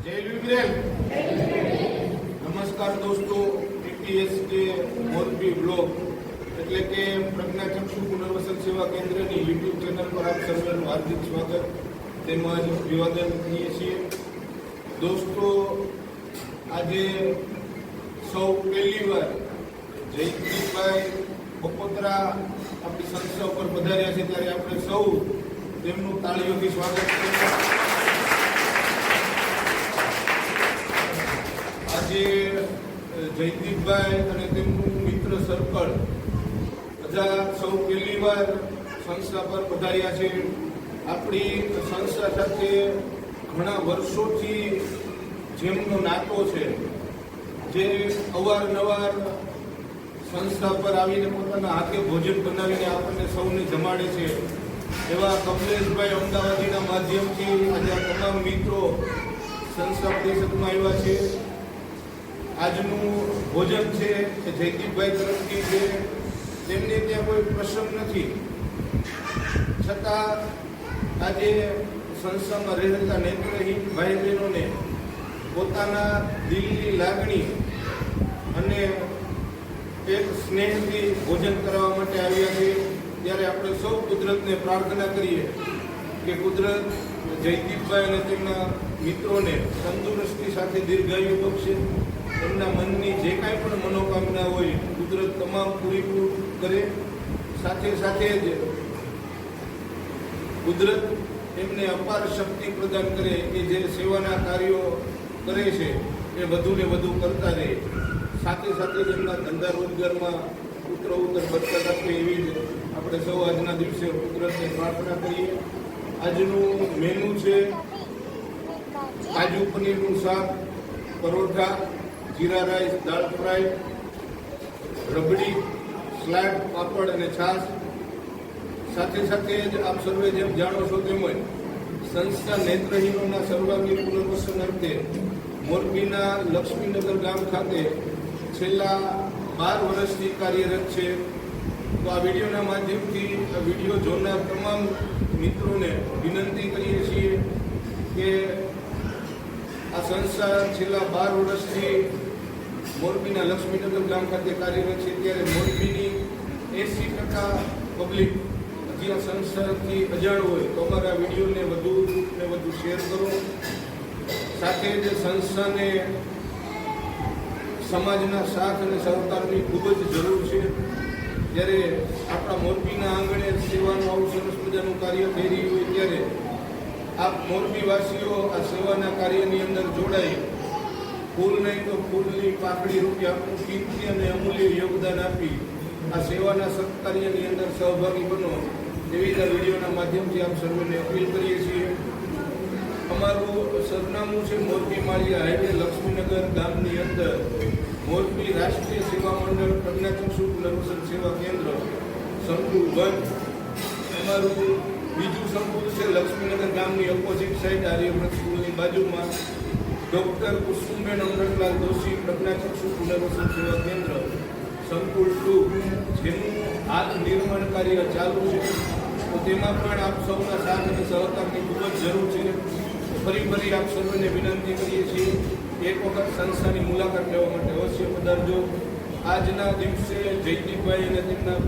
जय वीरेन। नमस्कार दोस्तों, पीपीएसके मोरबी ब्लॉग એટલે કે પ્રજ્ઞાચક્ષુ પુનર્વસન સેવા કેન્દ્રની યુટ્યુબ ચેનલ પર આપ સર્વેનું હાર્દિક સ્વાગત તેમજ અભિવાદન કરીએ છીએ। દોસ્તો, આજે સૌ પહેલીવાર જયદીપભાઈ બકોત્રા આપણી સંસ્થા ઉપર પધાર્યા છે, ત્યારે આપણે સૌ તેમનું તાળીઓથી સ્વાગત કરીએ। આજે જયદીપભાઈ અને તેમનું મિત્ર સર્કલ બધા સૌ પહેલીવાર સંસ્થા પર પધાર્યા છે। આપણી સંસ્થા સાથે ઘણા વર્ષોથી જેમનો નાતો છે, જે અવારનવાર સંસ્થા પર આવીને પોતાના હાથે ભોજન બનાવીને આપણને સૌને જમાડે છે, એવા કમલેશભાઈ અમદાવાદીના માધ્યમથી આજે આ તમામ મિત્રો સંસ્થા પરિષદમાં આવ્યા છે। આજનું ભોજન છે એ જયદીપભાઈ તરફથી છે, તેમને ત્યાં કોઈ પ્રસંગ નથી, છતાં આજે સંસ્થામાં રહેતા નેત્રહીન ભાઈ બહેનોને પોતાના દિલની લાગણી અને એક સ્નેહથી ભોજન કરવા માટે આવ્યા છે। ત્યારે આપણે સૌ કુદરતને પ્રાર્થના કરીએ કે કુદરત જયદીપભાઈ અને તેમના મિત્રોને તંદુરસ્તી સાથે દીર્ઘાયુ બક્ષે, તેમના મનની જે કાંઈ પણ મનોકામના હોય કુદરત તમામ પૂરી કરે। સાથે સાથે જ કુદરત એમને અપાર શક્તિ પ્રદાન કરે કે જે સેવાના કાર્યો કરે છે એ વધુને વધુ કરતા રહે। સાથે સાથે તેમના ધંધા રોજગારમાં ઉત્તરોત્તર બરકત આપે એવી જ આપણે સૌ આજના દિવસે કુદરતને પ્રાર્થના કરીએ। આજનું મેનુ છે કાજુ પનીરનું શાક, પરોઠા, જીરા રાઈસ, દાળ ફ્રાય, રબડી, સલાડ, પાપડ અને છાશ। સાથે સાથે જ આપ સર્વે જેમ જાણો છો તેમ સંસ્થા નેત્રહીનોના સર્વાંગી પુનર્વસન અર્થે મોરબીના લક્ષ્મીનગર ગામ ખાતે છેલ્લા 12 વર્ષથી કાર્યરત છે। તો આ વિડીયોના માધ્યમથી આ વિડીયો જોનાર તમામ મિત્રોને વિનંતી કરીએ છીએ કે આ સંસ્થા છેલ્લા 12 વર્ષથી મોરબીના લક્ષ્મીનગર ગામ ખાતે કાર્યરત છે, ત્યારે મોરબીની 80% પબ્લિક હજી આ સંસ્થાથી અજાણ હોય તો અમારા વિડીયોને વધુ ને વધુ શેર કરો। સાથે જ સંસ્થાને સમાજના સાથ અને સહકારની ખૂબ જ જરૂર છે। જ્યારે આપણા મોરબીના આંગણે સેવાનું આવું સરસ મજાનું કાર્ય થઈ રહ્યું હોય ત્યારે આપ મોરબીવાસીઓ આ સેવાના કાર્યની અંદર જોડાઈ ફૂલ નહીં તો ફૂલની પાકડી રૂપી આપનું કિંમતી અને અમૂલ્ય યોગદાન આપી આ સેવાના સત્કાર્યની અંદર સહભાગી બનો એવી આ વિડીયોના માધ્યમથી આપ સર્વેને અપીલ કરીએ છીએ। અમારું સરનામું છે મોરબી માળિયા હાઈવે, લક્ષ્મીનગર ગામની અંદર મોરબી રાષ્ટ્રીય સેવા મંડળ પ્રજ્ઞાચક્ષુ પુનર્વસન સેવા કેન્દ્ર સંકુલ 1। અમારું બીજું સંકુલ છે લક્ષ્મીનગર ગામની ઓપોઝિટ સાઈડ આર્યવ્રત સ્કૂલની બાજુમાં ડૉક્ટર કુસુમબેન અમૃતલાલ દોશી પ્રજ્ઞાચક્ષુ પુનર્વસન સેવા કેન્દ્ર સંકુલ 2, જેનું હાલ નિર્માણ કાર્ય ચાલુ છે। તો તેમાં પણ આપ સૌના સાથ અને સહકારની ખૂબ જ જરૂર છે। ફરી આપ સર્વને વિનંતી કરીએ છીએ એક વખત સંસ્થાની મુલાકાત લેવા માટે અવશ્ય પધારજો। આજના દિવસે જયદીપભાઈ અને તેમના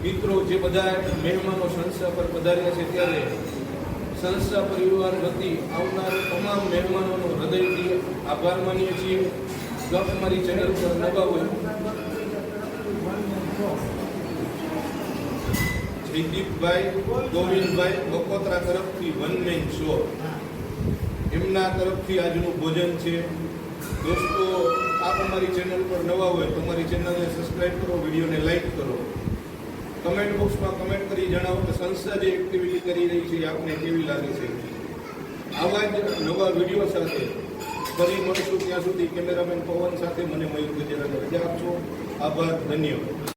મિત્રો જે બધા મહેમાનો સંસ્થા પર પધાર્યા છે, ત્યારે સંસ્થા પરિવાર વતી આવનાર તમામ મહેમાનોનો હૃદયથી આભાર માનીએ છીએ। જો અમારી ચેનલ પર નવા હોય, જયદીપભાઈ ગોવિંદભાઈ બકોત્રા તરફથી વન મેન શો, એમના તરફથી આજનું ભોજન છે। દોસ્તો, આપ અમારી ચેનલ પર નવા હોય તો અમારી ચેનલને સબસ્ક્રાઈબ કરો, વિડીયોને લાઈક કરો, કમેન્ટ બોક્સમાં કમેન્ટ કરી જણાવો કે સંસ્થા જે એક્ટિવિટી કરી રહી છે આપને કેવી લાગે છે। આવા જ નવા વિડીયો સાથે ફરી મળશું, ત્યાં સુધી કેમેરામેન પવન સાથે મને મયુર ગજેરાને રજા આપશો। આભાર, ધન્યવાદ।